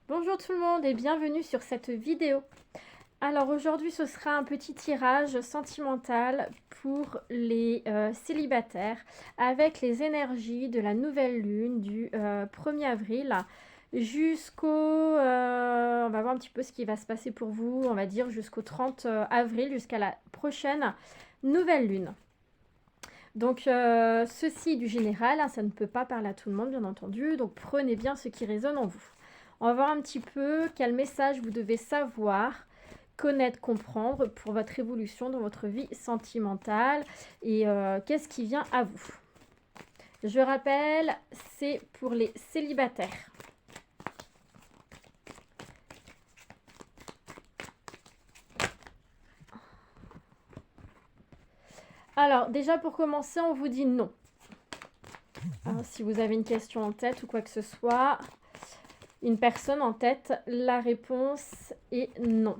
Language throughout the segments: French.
Bonjour tout le monde et bienvenue sur cette vidéo. Alors aujourd'hui ce sera un petit tirage sentimental pour les célibataires avec les énergies de la nouvelle lune du 1er avril jusqu'au... on va voir un petit peu ce qui va se passer pour vous, on va dire jusqu'au 30 avril, jusqu'à la prochaine nouvelle lune. Donc ceci du général, hein, ça ne peut pas parler à tout le monde bien entendu, donc prenez bien ce qui résonne en vous. On va voir un petit peu quel message vous devez savoir, connaître, comprendre pour votre évolution dans votre vie sentimentale et qu'est-ce qui vient à vous. Je rappelle, c'est pour les célibataires. Alors, déjà pour commencer, on vous dit non. Alors, si vous avez une question en tête ou quoi que ce soit, une personne en tête, la réponse est non.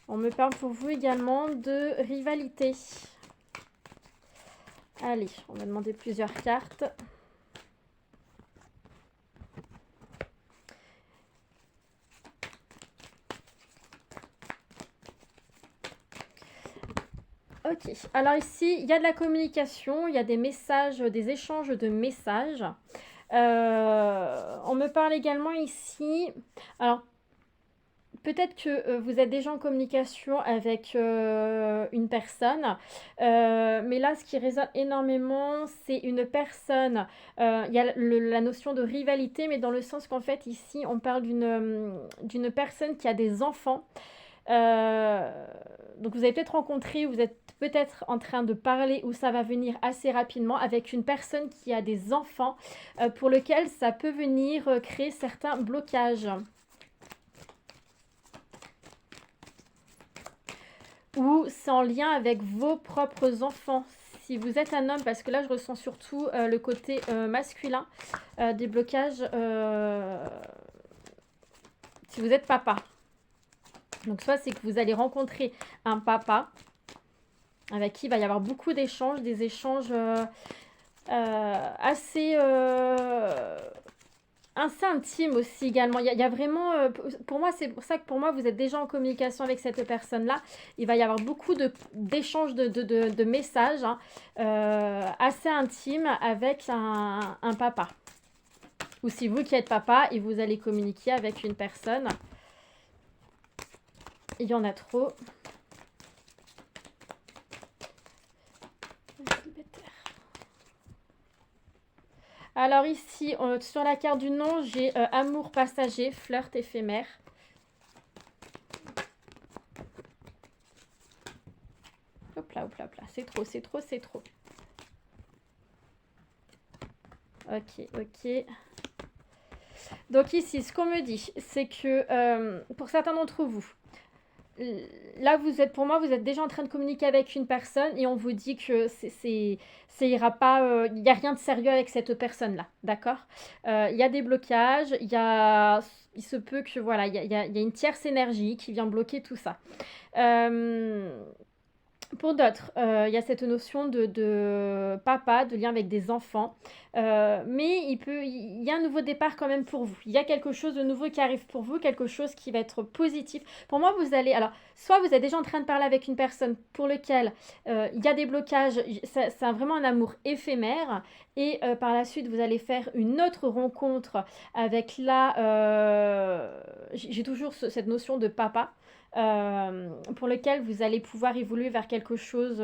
On me parle pour vous également de rivalité. Allez, on va demander plusieurs cartes. Ok, alors ici, il y a de la communication, il y a des messages, des échanges de messages. On me parle également ici, alors peut-être que vous êtes déjà en communication avec une personne, mais là, ce qui résonne énormément, c'est une personne. Il y a la notion de rivalité, mais dans le sens qu'en fait, ici, on parle d'une personne qui a des enfants. Donc vous avez peut-être rencontré, vous êtes peut-être en train de parler ou ça va venir assez rapidement avec une personne qui a des enfants pour lequel ça peut venir créer certains blocages. Ou c'est en lien avec vos propres enfants. Si vous êtes un homme, parce que là je ressens surtout le côté masculin, des blocages si vous êtes papa. Donc soit c'est que vous allez rencontrer un papa avec qui il va y avoir beaucoup d'échanges, des échanges assez intimes aussi également. Il y a vraiment, pour moi, c'est pour ça que pour moi, vous êtes déjà en communication avec cette personne-là. Il va y avoir beaucoup d'échanges de messages hein, assez intimes avec un papa. Ou si vous qui êtes papa et vous allez communiquer avec une personne. Il y en a trop. Alors ici, sur la carte du nom, j'ai amour passager, flirt éphémère. Hop là, hop là, hop là. C'est trop, c'est trop, c'est trop. Ok, ok. Donc ici, ce qu'on me dit, c'est que pour certains d'entre vous, là, vous êtes, pour moi, vous êtes déjà en train de communiquer avec une personne et on vous dit que ça ira pas, il n'y a rien de sérieux avec cette personne-là, d'accord. Il y a des blocages, il se peut que, voilà, il y a une tierce énergie qui vient bloquer tout ça. Pour d'autres, il y a cette notion de papa, de lien avec des enfants. Mais il y a un nouveau départ quand même pour vous. Il y a quelque chose de nouveau qui arrive pour vous, quelque chose qui va être positif. Pour moi, vous allez... Alors, soit vous êtes déjà en train de parler avec une personne pour laquelle il y a des blocages, c'est vraiment un amour éphémère. Et par la suite, vous allez faire une autre rencontre avec j'ai toujours cette notion de papa pour lequel vous allez pouvoir évoluer vers quelque chose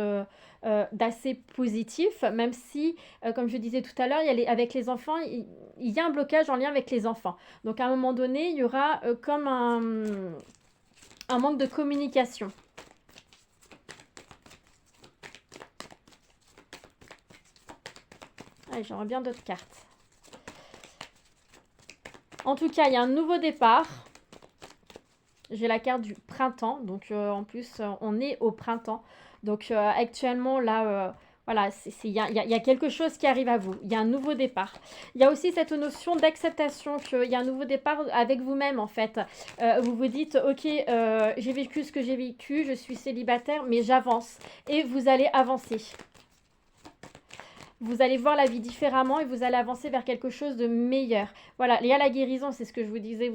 d'assez positif, même si, comme je disais tout à l'heure, avec les enfants, il y a un blocage en lien avec les enfants. Donc à un moment donné, il y aura comme un manque de communication. Allez, j'aimerais bien d'autres cartes. En tout cas, il y a un nouveau départ. J'ai la carte du printemps, donc en plus on est au printemps. Donc actuellement là, voilà, il y a quelque chose qui arrive à vous. Il y a un nouveau départ. Il y a aussi cette notion d'acceptation qu'il y a un nouveau départ avec vous-même en fait. Vous vous dites, ok, j'ai vécu ce que j'ai vécu, je suis célibataire, mais j'avance. Et vous allez avancer. vous allez voir la vie différemment et vous allez avancer vers quelque chose de meilleur. Voilà, il y a la guérison, c'est ce que je vous disais,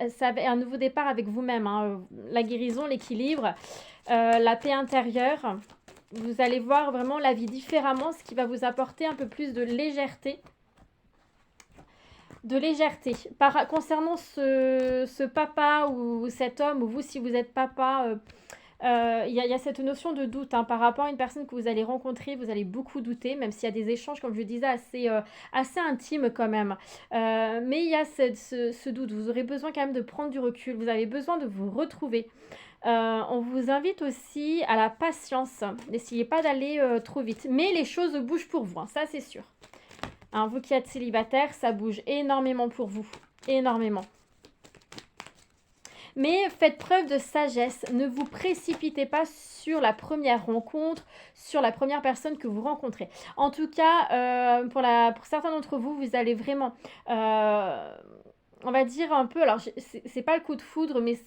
ça un nouveau départ avec vous-même, hein. La guérison, l'équilibre, la paix intérieure. Vous allez voir vraiment la vie différemment, ce qui va vous apporter un peu plus de légèreté. Concernant ce papa ou cet homme, ou vous si vous êtes papa, il y a cette notion de doute, hein, par rapport à une personne que vous allez rencontrer, vous allez beaucoup douter, même s'il y a des échanges, comme je disais, assez intimes quand même. Mais il y a ce doute, vous aurez besoin quand même de prendre du recul, vous avez besoin de vous retrouver. On vous invite aussi à la patience, n'essayez pas d'aller trop vite, mais les choses bougent pour vous, hein, ça c'est sûr. Hein, vous qui êtes célibataire, ça bouge énormément pour vous, énormément. Mais faites preuve de sagesse, ne vous précipitez pas sur la première rencontre, sur la première personne que vous rencontrez. En tout cas, pour certains d'entre vous, vous allez vraiment, on va dire un peu, alors c'est pas le coup de foudre, mais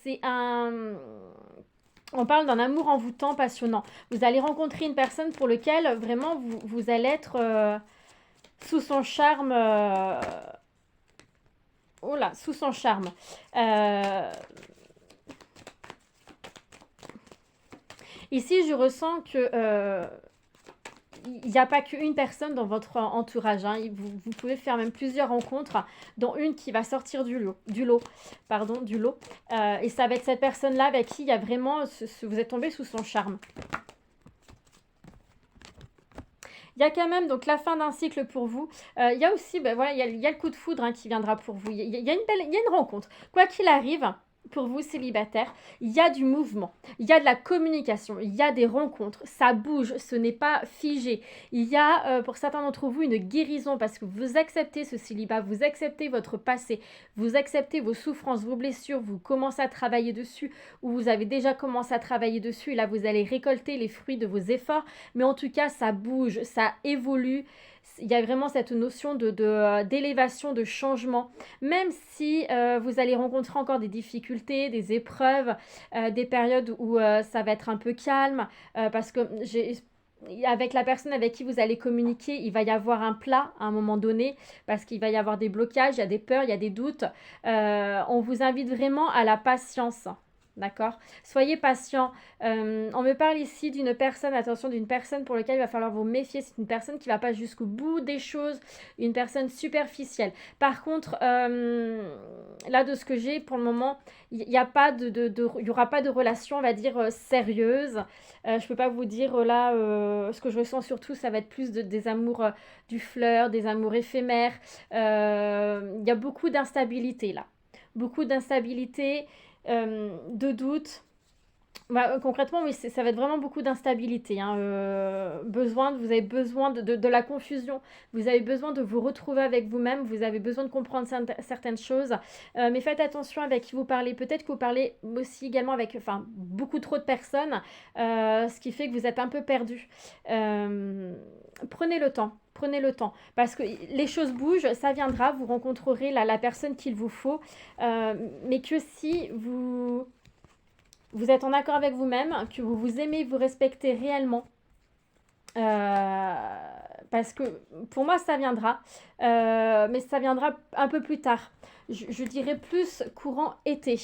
on parle d'un amour envoûtant, passionnant. Vous allez rencontrer une personne pour laquelle vraiment vous allez être sous son charme. Oh là, sous son charme. Ici, je ressens que il n'y a pas qu'une personne dans votre entourage, hein. Vous pouvez faire même plusieurs rencontres, dont une qui va sortir du lot. Et ça va être cette personne-là avec qui il y a vraiment, vous êtes tombé sous son charme. Il y a quand même donc la fin d'un cycle pour vous. Il y a aussi, voilà, il y a le coup de foudre, hein, qui viendra pour vous. Il y a une rencontre. Quoi qu'il arrive, pour vous célibataires, il y a du mouvement, il y a de la communication, il y a des rencontres, ça bouge, ce n'est pas figé. Il y a pour certains d'entre vous une guérison parce que vous acceptez ce célibat, vous acceptez votre passé, vous acceptez vos souffrances, vos blessures, vous commencez à travailler dessus ou vous avez déjà commencé à travailler dessus et là vous allez récolter les fruits de vos efforts. Mais en tout cas, ça bouge, ça évolue. Il y a vraiment cette notion d'élévation, de changement. Même si vous allez rencontrer encore des difficultés, des épreuves, des périodes où ça va être un peu calme, parce que avec la personne avec qui vous allez communiquer, il va y avoir un plat à un moment donné, parce qu'il va y avoir des blocages, il y a des peurs, il y a des doutes. On vous invite vraiment à la patience. D'accord? Soyez patient. On me parle ici d'une personne, attention, d'une personne pour laquelle il va falloir vous méfier. C'est une personne qui ne va pas jusqu'au bout des choses, une personne superficielle. Par contre, là, de ce que j'ai pour le moment, il n'y aura pas de relation, on va dire, sérieuse. Je ne peux pas vous dire, là, ce que je ressens surtout, ça va être plus des amours du fleur, des amours éphémères. Il y a beaucoup d'instabilité, là. Beaucoup d'instabilité. De doute. Concrètement, oui, ça va être vraiment beaucoup d'instabilité, hein. Vous avez besoin de la confusion, vous avez besoin de vous retrouver avec vous-même, vous avez besoin de comprendre certaines choses, mais faites attention avec qui vous parlez. Peut-être que vous parlez aussi également avec beaucoup trop de personnes, ce qui fait que vous êtes un peu perdu. Prenez le temps. Prenez le temps, parce que les choses bougent, ça viendra, vous rencontrerez la personne qu'il vous faut, mais que si vous êtes en accord avec vous-même, que vous vous aimez, vous respectez réellement, parce que pour moi ça viendra, mais ça viendra un peu plus tard. Je dirais plus courant été.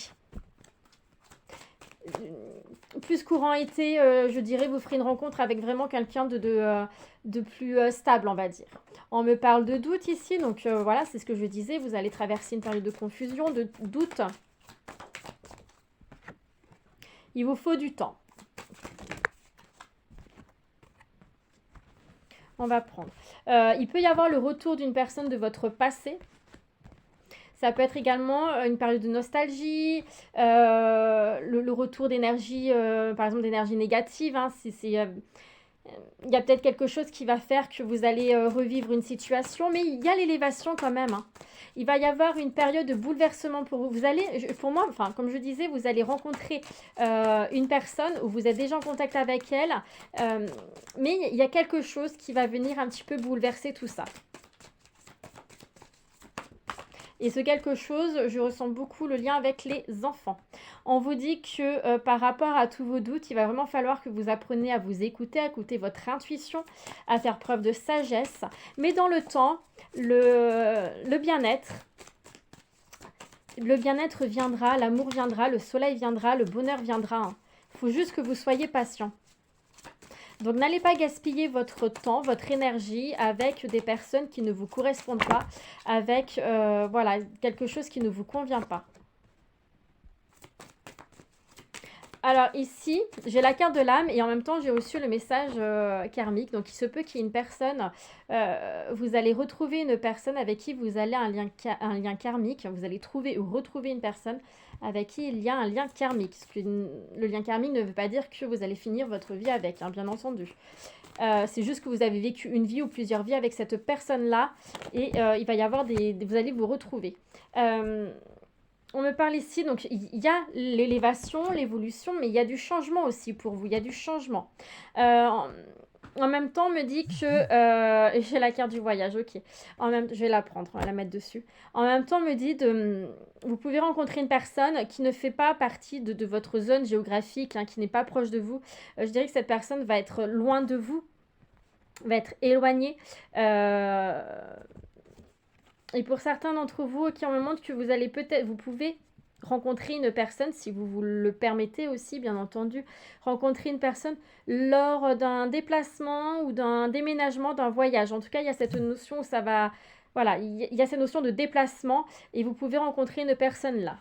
Plus courant été, je dirais, vous ferez une rencontre avec vraiment quelqu'un de plus stable, on va dire. On me parle de doute ici, donc voilà, c'est ce que je disais, vous allez traverser une période de confusion, de doute. Il vous faut du temps. On va prendre. Il peut y avoir le retour d'une personne de votre passé. Ça peut être également une période de nostalgie, le retour d'énergie, par exemple d'énergie négative, hein, il y a peut-être quelque chose qui va faire que vous allez revivre une situation, mais il y a l'élévation quand même, hein. Il va y avoir une période de bouleversement pour vous. Pour moi, comme je disais, vous allez rencontrer une personne où vous êtes déjà en contact avec elle, mais il y a quelque chose qui va venir un petit peu bouleverser tout ça. Et ce quelque chose, je ressens beaucoup le lien avec les enfants. On vous dit que par rapport à tous vos doutes, il va vraiment falloir que vous appreniez à vous écouter, à écouter votre intuition, à faire preuve de sagesse. Mais dans le temps, le bien-être viendra, l'amour viendra, le soleil viendra, le bonheur viendra. Il faut juste que vous soyez patient. Donc n'allez pas gaspiller votre temps, votre énergie avec des personnes qui ne vous correspondent pas, avec voilà, quelque chose qui ne vous convient pas. Alors ici, j'ai la carte de l'âme et en même temps, j'ai reçu le message karmique. Donc il se peut qu'il y ait une personne, vous allez retrouver une personne avec qui vous allez un lien karmique. Vous allez trouver ou retrouver une personne avec qui il y a un lien karmique. Parce que le lien karmique ne veut pas dire que vous allez finir votre vie avec, hein, bien entendu. C'est juste que vous avez vécu une vie ou plusieurs vies avec cette personne-là et il va y avoir vous allez vous retrouver. On me parle ici, donc il y a l'élévation, l'évolution, mais il y a du changement aussi pour vous, il y a du changement. En même temps, on me dit que... j'ai la carte du voyage, ok. Je vais la prendre, on va la mettre dessus. En même temps, on me dit vous pouvez rencontrer une personne qui ne fait pas partie de votre zone géographique, hein, qui n'est pas proche de vous. Je dirais que cette personne va être loin de vous, va être éloignée. Et pour certains d'entre vous qui en me montrent que vous pouvez rencontrer une personne, si vous le permettez aussi, bien entendu, rencontrer une personne lors d'un déplacement ou d'un déménagement, d'un voyage. En tout cas, il y a cette notion où ça va... Voilà, il y a cette notion de déplacement et vous pouvez rencontrer une personne là.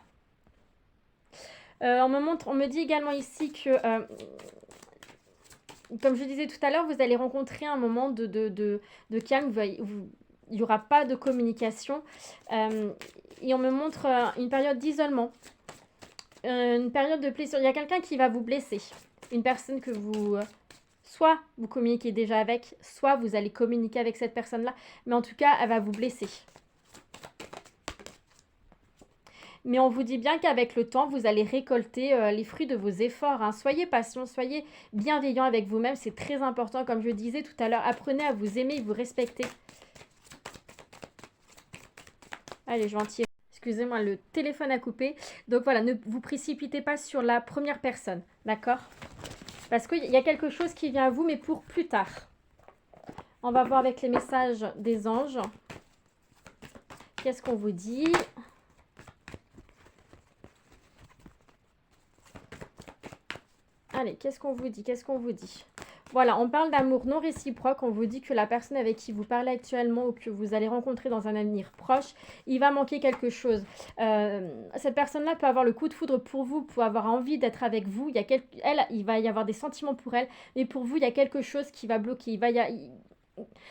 On me dit également ici que... comme je disais tout à l'heure, vous allez rencontrer un moment de calme, il n'y aura pas de communication. Et on me montre une période d'isolement, une période de plaisir. Il y a quelqu'un qui va vous blesser. Une personne que soit vous communiquez déjà avec, soit vous allez communiquer avec cette personne-là. Mais en tout cas, elle va vous blesser. Mais on vous dit bien qu'avec le temps, vous allez récolter les fruits de vos efforts. Hein. Soyez patient, soyez bienveillant avec vous-même. C'est très important, comme je disais tout à l'heure. Apprenez à vous aimer et vous respecter. Allez, je vais en tirer. Excusez-moi, le téléphone a coupé. Donc voilà, ne vous précipitez pas sur la première personne, d'accord? Parce qu'il y a quelque chose qui vient à vous, mais pour plus tard. On va voir avec les messages des anges. Qu'est-ce qu'on vous dit? Allez, qu'est-ce qu'on vous dit? Qu'est-ce qu'on vous dit? Voilà, on parle d'amour non réciproque. On vous dit que la personne avec qui vous parlez actuellement ou que vous allez rencontrer dans un avenir proche, il va manquer quelque chose. Cette personne-là peut avoir le coup de foudre pour vous, peut avoir envie d'être avec vous. Il va y avoir des sentiments pour elle, mais pour vous, il y a quelque chose qui va bloquer.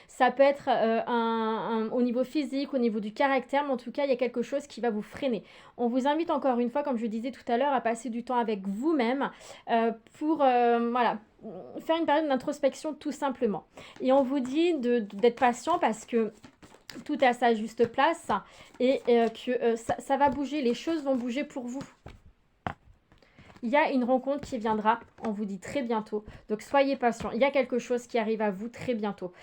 Ça peut être au niveau physique, au niveau du caractère, mais en tout cas, il y a quelque chose qui va vous freiner. On vous invite encore une fois, comme je disais tout à l'heure, à passer du temps avec vous-même pour voilà, faire une période d'introspection tout simplement. Et on vous dit d'être patient parce que tout est à sa juste place et que ça va bouger, les choses vont bouger pour vous. Il y a une rencontre qui viendra, on vous dit très bientôt. Donc, soyez patient. Il y a quelque chose qui arrive à vous très bientôt.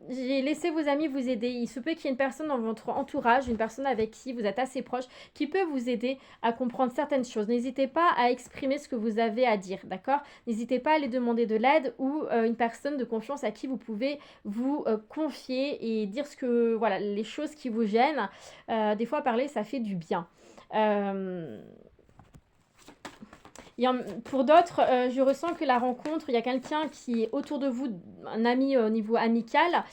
J'ai laissé vos amis vous aider. Il se peut qu'il y ait une personne dans votre entourage, une personne avec qui vous êtes assez proche, qui peut vous aider à comprendre certaines choses. N'hésitez pas à exprimer ce que vous avez à dire, d'accord? N'hésitez pas à aller demander de l'aide ou une personne de confiance à qui vous pouvez vous confier et dire voilà, les choses qui vous gênent. Des fois, parler, ça fait du bien. Pour d'autres, je ressens que la rencontre, il y a quelqu'un qui est autour de vous, un ami au niveau amical,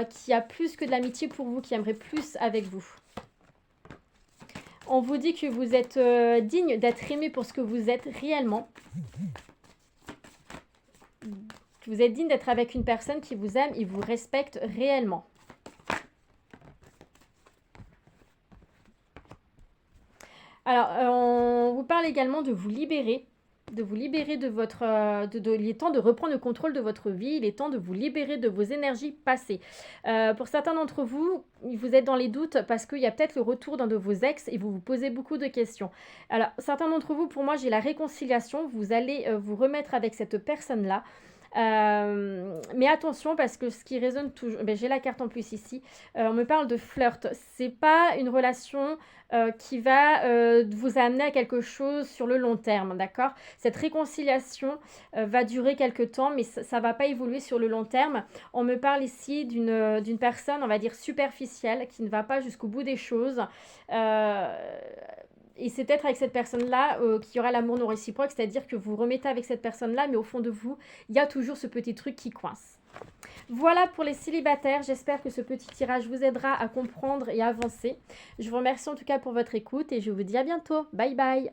qui a plus que de l'amitié pour vous, qui aimerait plus avec vous. On vous dit que vous êtes digne d'être aimé pour ce que vous êtes réellement. Que vous êtes digne d'être avec une personne qui vous aime et vous respecte réellement. Alors, on vous parle également de vous libérer de votre... il est temps de reprendre le contrôle de votre vie, il est temps de vous libérer de vos énergies passées. Pour certains d'entre vous, vous êtes dans les doutes parce qu'il y a peut-être le retour d'un de vos ex et vous vous posez beaucoup de questions. Alors, certains d'entre vous, pour moi, j'ai la réconciliation, vous allez vous remettre avec cette personne-là. Mais attention parce que ce qui résonne toujours, ben, j'ai la carte en plus ici, on me parle de flirt. C'est pas une relation qui va vous amener à quelque chose sur le long terme, d'accord? Cette réconciliation va durer quelque temps, mais ça va pas évoluer sur le long terme. On me parle ici d'une personne, on va dire superficielle, qui ne va pas jusqu'au bout des choses. Et c'est peut-être avec cette personne-là qu'il y aura l'amour non réciproque, c'est-à-dire que vous remettez avec cette personne-là, mais au fond de vous, il y a toujours ce petit truc qui coince. Voilà pour les célibataires, j'espère que ce petit tirage vous aidera à comprendre et à avancer. Je vous remercie en tout cas pour votre écoute et je vous dis à bientôt. Bye bye.